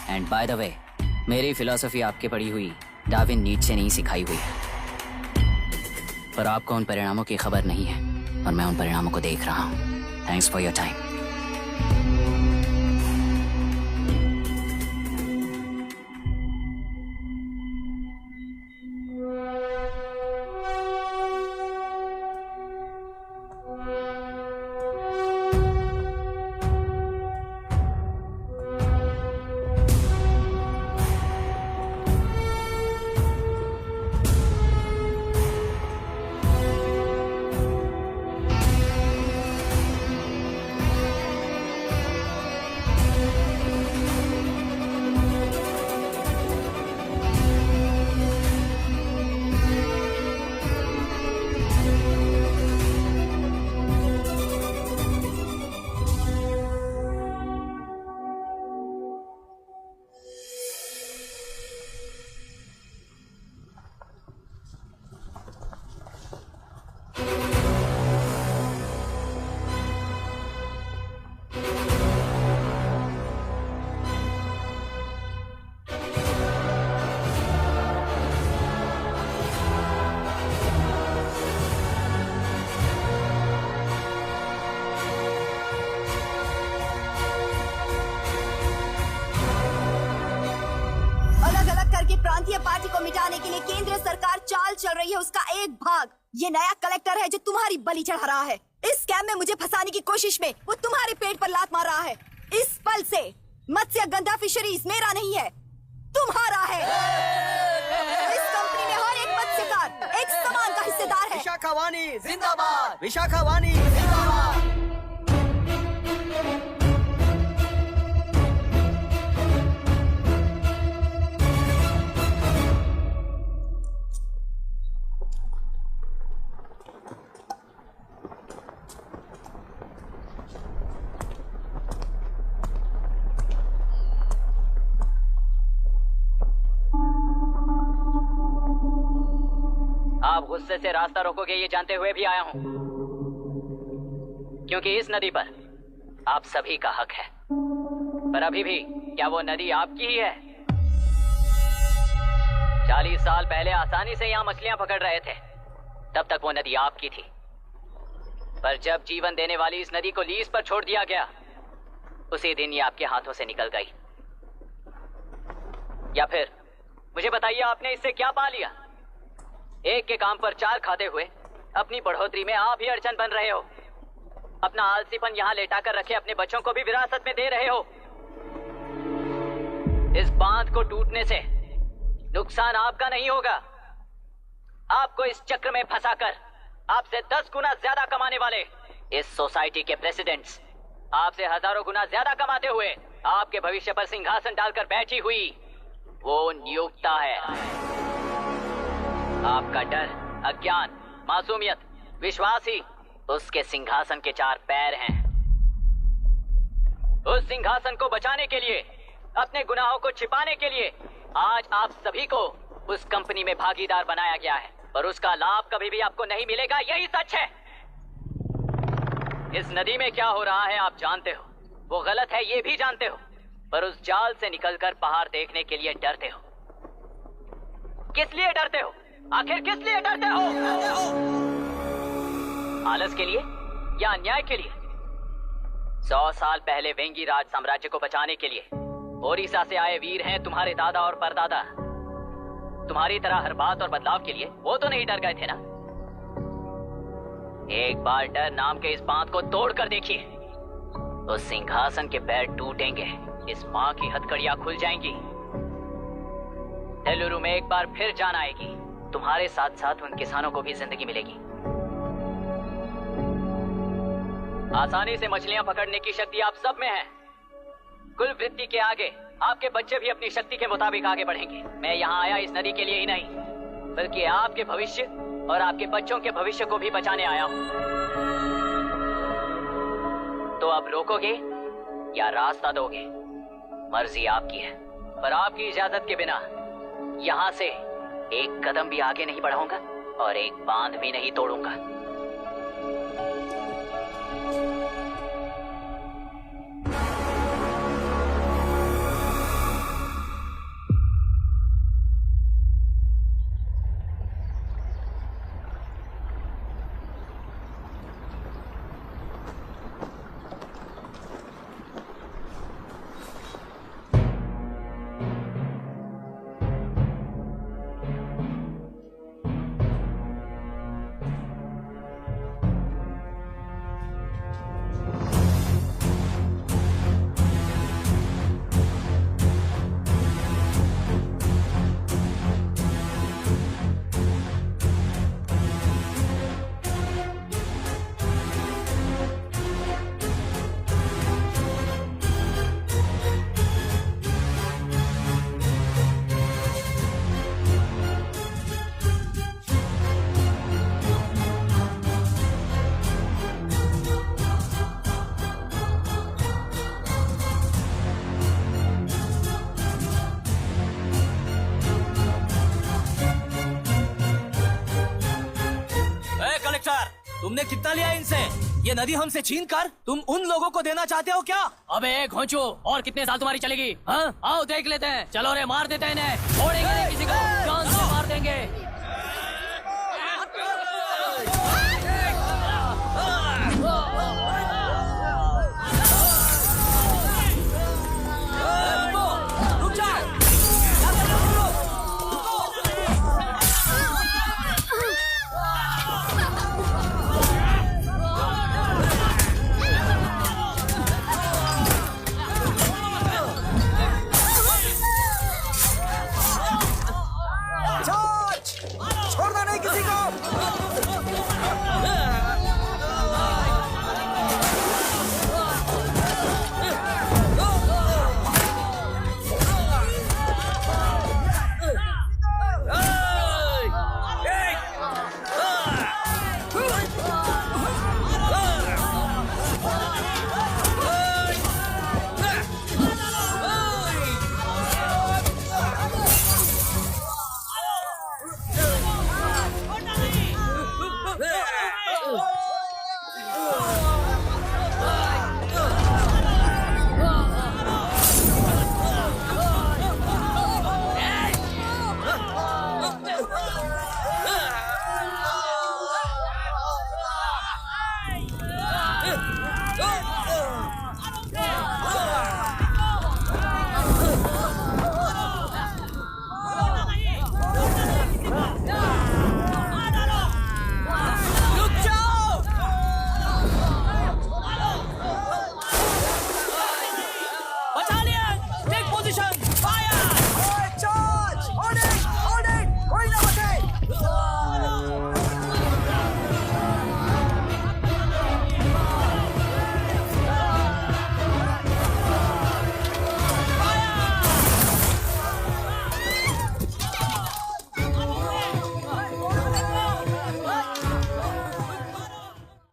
And by the way, मेरी philosophy आपके पढ़ी हुई डार्विन नीचे नहीं सिखाई हुई है, पर आपको उन परिणामों की खबर नहीं है और मैं उन परिणामों को देख रहा हूँ। Thanks for your time. प्रांतीय पार्टी को मिटाने के लिए केंद्र सरकार चाल चल रही है, उसका एक भाग ये नया कलेक्टर है जो तुम्हारी बलि चढ़ा रहा है। इस स्कैम में मुझे फंसाने की कोशिश में वो तुम्हारे पेट पर लात मार रहा है। इस पल से मत्स्य गंधा फिशरीज मेरा नहीं है, तुम्हारा है। इस कंपनी में हर एक मत्स्यकार एक समान का हिस्सेदार है। विशाखा वाणी जिंदाबाद, विशाखा वाणी जिंदाबाद। आप गुस्से से रास्ता रोकोगे ये जानते हुए भी आया हूं, क्योंकि इस नदी पर आप सभी का हक है। पर अभी भी क्या वो नदी आपकी ही है? 40 साल पहले आसानी से यहां मछलियां पकड़ रहे थे, तब तक वो नदी आपकी थी। पर जब जीवन देने वाली इस नदी को लीज पर छोड़ दिया गया, उसी दिन ये आपके हाथों से निकल गई। या फिर मुझे बताइए, आपने इससे क्या पा लिया? एक के काम पर चार खाते हुए अपनी बढ़ोतरी में आप ही अड़चन बन रहे हो। अपना आलसीपन यहाँ लेटा कर रखे अपने बच्चों को भी विरासत में दे रहे हो। इस बांध को टूटने से नुकसान आपका नहीं होगा। आपको इस चक्र में फंसाकर आपसे 10 गुना ज्यादा कमाने वाले इस सोसाइटी के प्रेसिडेंट्स आपसे हजारों गुना ज्यादा कमाते हुए आपके भविष्य पर सिंहासन डालकर बैठी हुई वो नियोक्ता है। आपका डर, अज्ञान, मासूमियत, विश्वास ही उसके सिंहासन के 4 पैर हैं। उस सिंहासन को बचाने के लिए, अपने गुनाहों को छिपाने के लिए आज आप सभी को उस कंपनी में भागीदार बनाया गया है, पर उसका लाभ कभी भी आपको नहीं मिलेगा। यही सच है। इस नदी में क्या हो रहा है आप जानते हो, वो गलत है ये भी जानते हो, पर उस जाल से निकलकर पहाड़ देखने के लिए डरते हो। किस लिए डरते हो? आखिर किस लिए डरते हो? आलस के लिए या अन्याय के लिए? 100 साल पहले वेंगी राज साम्राज्य को बचाने के लिए ओडिशा से आए वीर हैं तुम्हारे दादा और परदादा। तुम्हारी तरह हर बात और बदलाव के लिए वो तो नहीं डर गए थे ना। एक बार डर नाम के इस बांध को तोड़ कर देखिए, उस सिंहासन के पैर टूटेंगे, इस माँ की हथकड़ियां खुल जाएंगी। बेलुरु में एक बार फिर जान आएगी, तुम्हारे साथ साथ उन किसानों को भी जिंदगी मिलेगी। आसानी से मछलियां पकड़ने की शक्ति आप सब में है। कुल वृत्ति के आगे आपके बच्चे भी अपनी शक्ति के मुताबिक आगे बढ़ेंगे। मैं यहाँ आया इस नदी के लिए ही नहीं, बल्कि आपके भविष्य और आपके बच्चों के भविष्य को भी बचाने आया हूँ। तो अब रोकोगे या रास्ता दोगे, मर्जी आपकी है, पर आपकी इजाजत के बिना यहाँ से एक कदम भी आगे नहीं बढ़ाऊंगा और एक बांध भी नहीं तोड़ूंगा। तुमने कितना लिया इनसे? ये नदी हमसे छीन कर तुम उन लोगों को देना चाहते हो क्या? अबे घोंचू, और कितने साल तुम्हारी चलेगी? हाँ, आओ देख लेते हैं। चलो रे, मार देते हैं इन्हें, छोड़ेंगे नहीं किसी को, जान से मार देंगे।